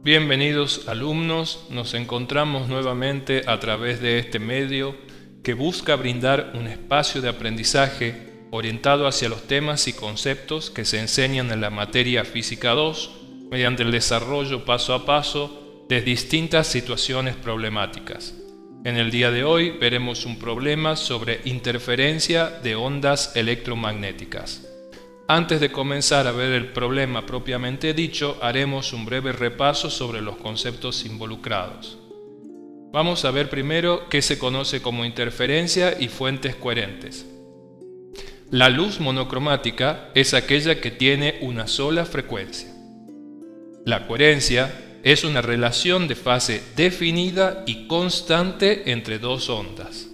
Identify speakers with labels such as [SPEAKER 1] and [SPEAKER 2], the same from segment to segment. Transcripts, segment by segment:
[SPEAKER 1] Bienvenidos alumnos, nos encontramos nuevamente a través de este medio que busca brindar un espacio de aprendizaje orientado hacia los temas y conceptos que se enseñan en la materia Física 2 mediante el desarrollo paso a paso de distintas situaciones problemáticas. En el día de hoy veremos un problema sobre interferencia de ondas electromagnéticas. Antes de comenzar a ver el problema propiamente dicho, haremos un breve repaso sobre los conceptos involucrados. Vamos a ver primero qué se conoce como interferencia y fuentes coherentes. La luz monocromática es aquella que tiene una sola frecuencia. La coherencia es una relación de fase definida y constante entre dos ondas.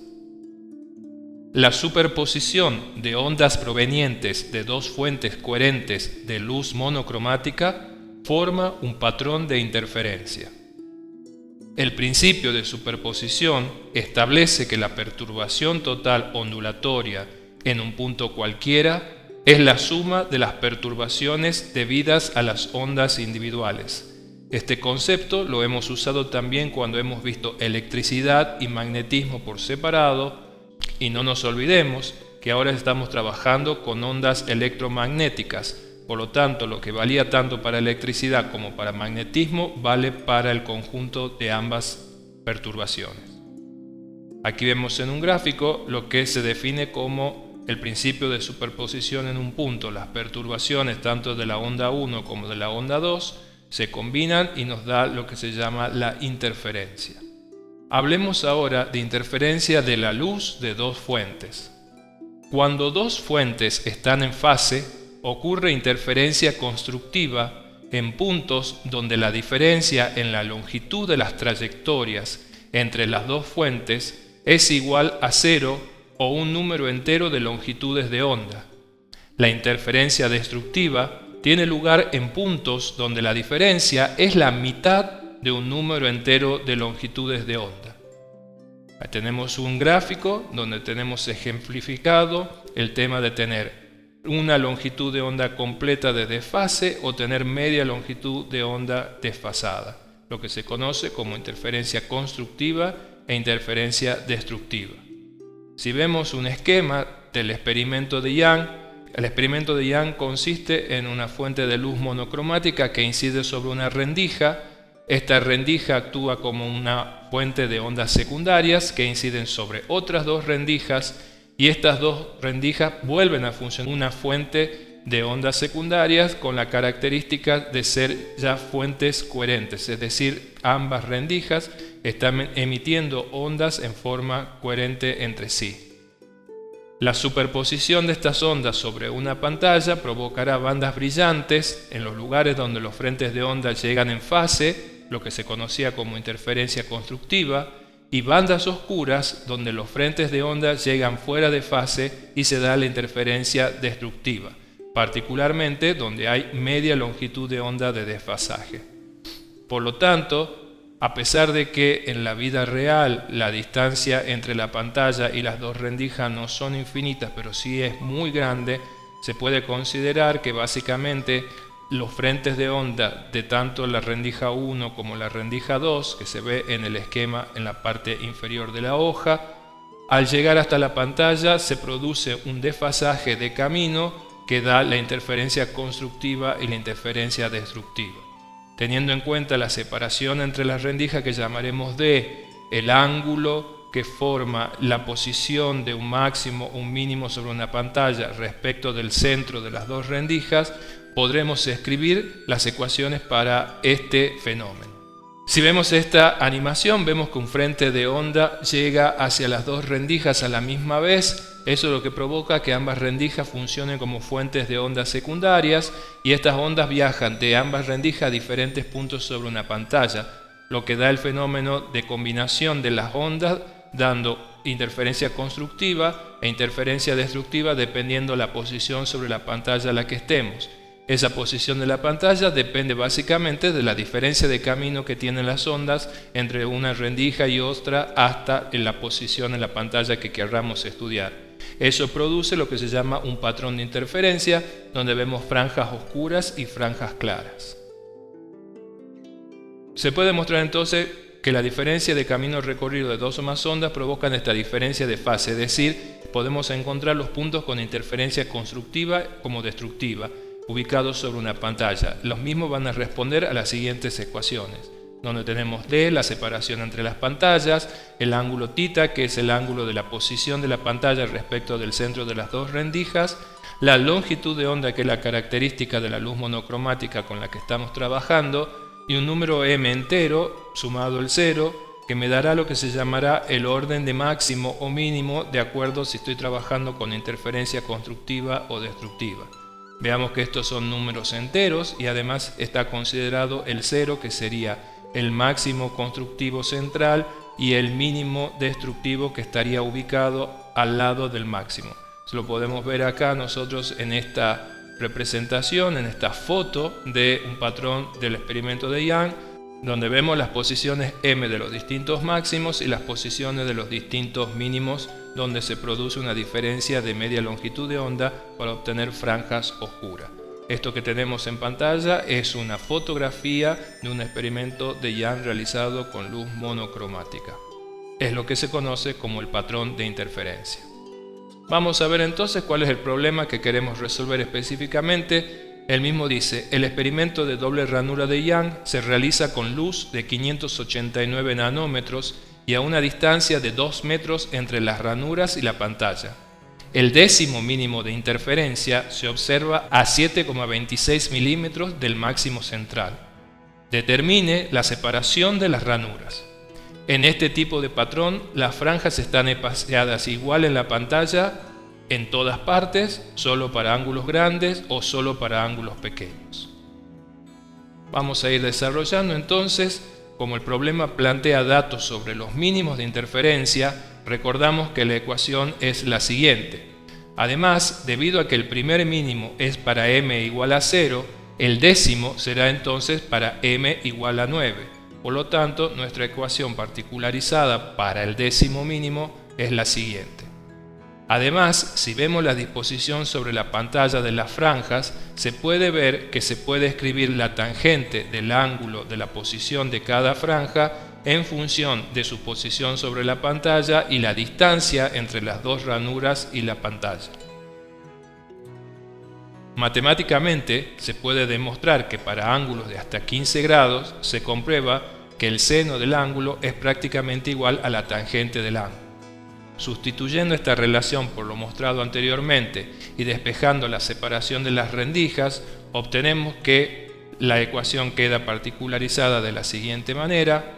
[SPEAKER 1] La superposición de ondas provenientes de dos fuentes coherentes de luz monocromática forma un patrón de interferencia. El principio de superposición establece que la perturbación total ondulatoria en un punto cualquiera es la suma de las perturbaciones debidas a las ondas individuales. Este concepto lo hemos usado también cuando hemos visto electricidad y magnetismo por separado. Y no nos olvidemos que ahora estamos trabajando con ondas electromagnéticas. Por lo tanto, lo que valía tanto para electricidad como para magnetismo vale para el conjunto de ambas perturbaciones. Aquí vemos en un gráfico lo que se define como el principio de superposición en un punto. Las perturbaciones tanto de la onda 1 como de la onda 2 se combinan y nos da lo que se llama la interferencia. Hablemos ahora de interferencia de la luz de dos fuentes. Cuando dos fuentes están en fase, ocurre interferencia constructiva en puntos donde la diferencia en la longitud de las trayectorias entre las dos fuentes es igual a 0 o un número entero de longitudes de onda. La interferencia destructiva tiene lugar en puntos donde la diferencia es la mitad de un número entero de longitudes de onda. Ahí tenemos un gráfico donde tenemos ejemplificado el tema de tener una longitud de onda completa de desfase o tener media longitud de onda desfasada, lo que se conoce como interferencia constructiva e interferencia destructiva. Si vemos un esquema del experimento de Young, el experimento de Young consiste en una fuente de luz monocromática que incide sobre una rendija. Esta rendija actúa como una fuente de ondas secundarias que inciden sobre otras dos rendijas y estas dos rendijas vuelven a funcionar una fuente de ondas secundarias con la característica de ser ya fuentes coherentes, es decir, ambas rendijas están emitiendo ondas en forma coherente entre sí. La superposición de estas ondas sobre una pantalla provocará bandas brillantes en los lugares donde los frentes de onda llegan en fase, lo que se conocía como interferencia constructiva, y bandas oscuras donde los frentes de onda llegan fuera de fase y se da la interferencia destructiva, particularmente donde hay media longitud de onda de desfasaje. Por lo tanto, a pesar de que en la vida real la distancia entre la pantalla y las dos rendijas no son infinitas, pero sí es muy grande, se puede considerar que básicamente los frentes de onda de tanto la rendija 1 como la rendija 2, que se ve en el esquema en la parte inferior de la hoja, al llegar hasta la pantalla se produce un desfasaje de camino que da la interferencia constructiva y la interferencia destructiva. Teniendo en cuenta la separación entre las rendijas que llamaremos D, el ángulo que forma la posición de un máximo o un mínimo sobre una pantalla respecto del centro de las dos rendijas, podremos escribir las ecuaciones para este fenómeno. Si vemos esta animación, vemos que un frente de onda llega hacia las dos rendijas a la misma vez. Eso es lo que provoca que ambas rendijas funcionen como fuentes de ondas secundarias y estas ondas viajan de ambas rendijas a diferentes puntos sobre una pantalla, lo que da el fenómeno de combinación de las ondas, dando interferencia constructiva e interferencia destructiva dependiendo la posición sobre la pantalla a la que estemos. Esa posición de la pantalla depende básicamente de la diferencia de camino que tienen las ondas entre una rendija y otra hasta en la posición en la pantalla que querramos estudiar. Eso produce lo que se llama un patrón de interferencia, donde vemos franjas oscuras y franjas claras. Se puede mostrar entonces que la diferencia de camino recorrido de dos o más ondas provocan esta diferencia de fase, es decir, podemos encontrar los puntos con interferencia constructiva como destructiva, ubicados sobre una pantalla. Los mismos van a responder a las siguientes ecuaciones, donde tenemos D, la separación entre las pantallas, el ángulo θ, que es el ángulo de la posición de la pantalla respecto del centro de las dos rendijas, la longitud de onda, que es la característica de la luz monocromática con la que estamos trabajando, y un número m entero sumado el 0, que me dará lo que se llamará el orden de máximo o mínimo, de acuerdo si estoy trabajando con interferencia constructiva o destructiva. Veamos que estos son números enteros y además está considerado el 0, que sería el máximo constructivo central, y el mínimo destructivo, que estaría ubicado al lado del máximo. Lo podemos ver acá nosotros en esta representación, en esta foto de un patrón del experimento de Young, donde vemos las posiciones m de los distintos máximos y las posiciones de los distintos mínimos, donde se produce una diferencia de media longitud de onda para obtener franjas oscuras. Esto que tenemos en pantalla es una fotografía de un experimento de Young realizado con luz monocromática. Es lo que se conoce como el patrón de interferencia. Vamos a ver entonces cuál es el problema que queremos resolver específicamente. Él mismo dice: el experimento de doble ranura de Young se realiza con luz de 589 nanómetros y a una distancia de 2 metros entre las ranuras y la pantalla. El décimo mínimo de interferencia se observa a 7,26 milímetros del máximo central. Determine la separación de las ranuras. En este tipo de patrón, las franjas están espaciadas igual en la pantalla en todas partes, solo para ángulos grandes o solo para ángulos pequeños. Vamos a ir desarrollando entonces. Como el problema plantea datos sobre los mínimos de interferencia, recordamos que la ecuación es la siguiente. Además, debido a que el primer mínimo es para m igual a 0, el décimo será entonces para m igual a 9. Por lo tanto, nuestra ecuación particularizada para el décimo mínimo es la siguiente. Además, si vemos la disposición sobre la pantalla de las franjas, se puede ver que se puede escribir la tangente del ángulo de la posición de cada franja en función de su posición sobre la pantalla y la distancia entre las dos ranuras y la pantalla. Matemáticamente, se puede demostrar que para ángulos de hasta 15 grados se comprueba que el seno del ángulo es prácticamente igual a la tangente del ángulo. Sustituyendo esta relación por lo mostrado anteriormente y despejando la separación de las rendijas, obtenemos que la ecuación queda particularizada de la siguiente manera,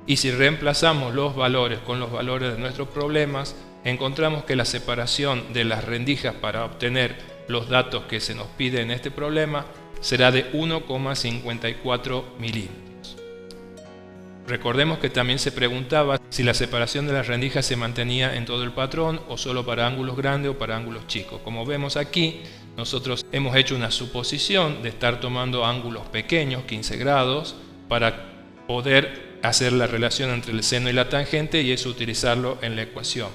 [SPEAKER 1] y si reemplazamos los valores con los valores de nuestros problemas, encontramos que la separación de las rendijas para obtener los datos que se nos pide en este problema será de 1,54 milímetros. Recordemos que también se preguntaba si la separación de las rendijas se mantenía en todo el patrón o solo para ángulos grandes o para ángulos chicos. Como vemos aquí, nosotros hemos hecho una suposición de estar tomando ángulos pequeños, 15 grados, para poder hacer la relación entre el seno y la tangente y eso utilizarlo en la ecuación.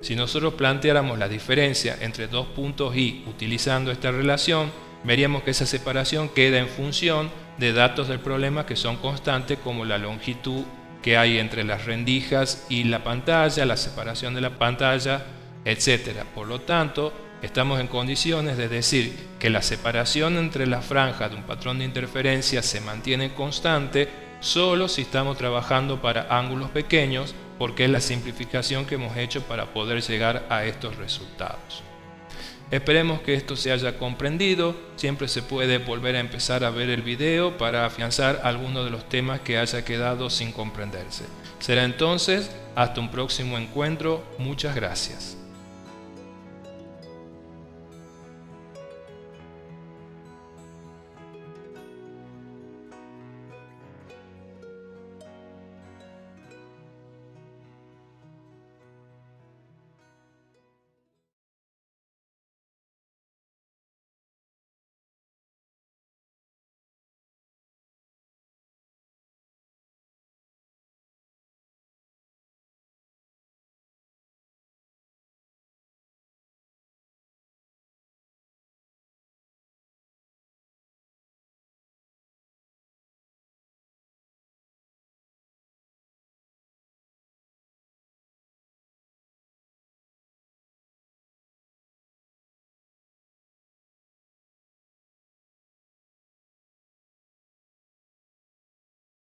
[SPEAKER 1] Si nosotros planteáramos la diferencia entre dos puntos I utilizando esta relación, veríamos que esa separación queda en función de datos del problema que son constantes, como la longitud que hay entre las rendijas y la pantalla, la separación de la pantalla, etc. Por lo tanto, estamos en condiciones de decir que la separación entre las franjas de un patrón de interferencia se mantiene constante solo si estamos trabajando para ángulos pequeños, porque es la simplificación que hemos hecho para poder llegar a estos resultados. Esperemos que esto se haya comprendido. Siempre se puede volver a empezar a ver el video para afianzar algunos de los temas que haya quedado sin comprenderse. Será entonces hasta un próximo encuentro. Muchas gracias.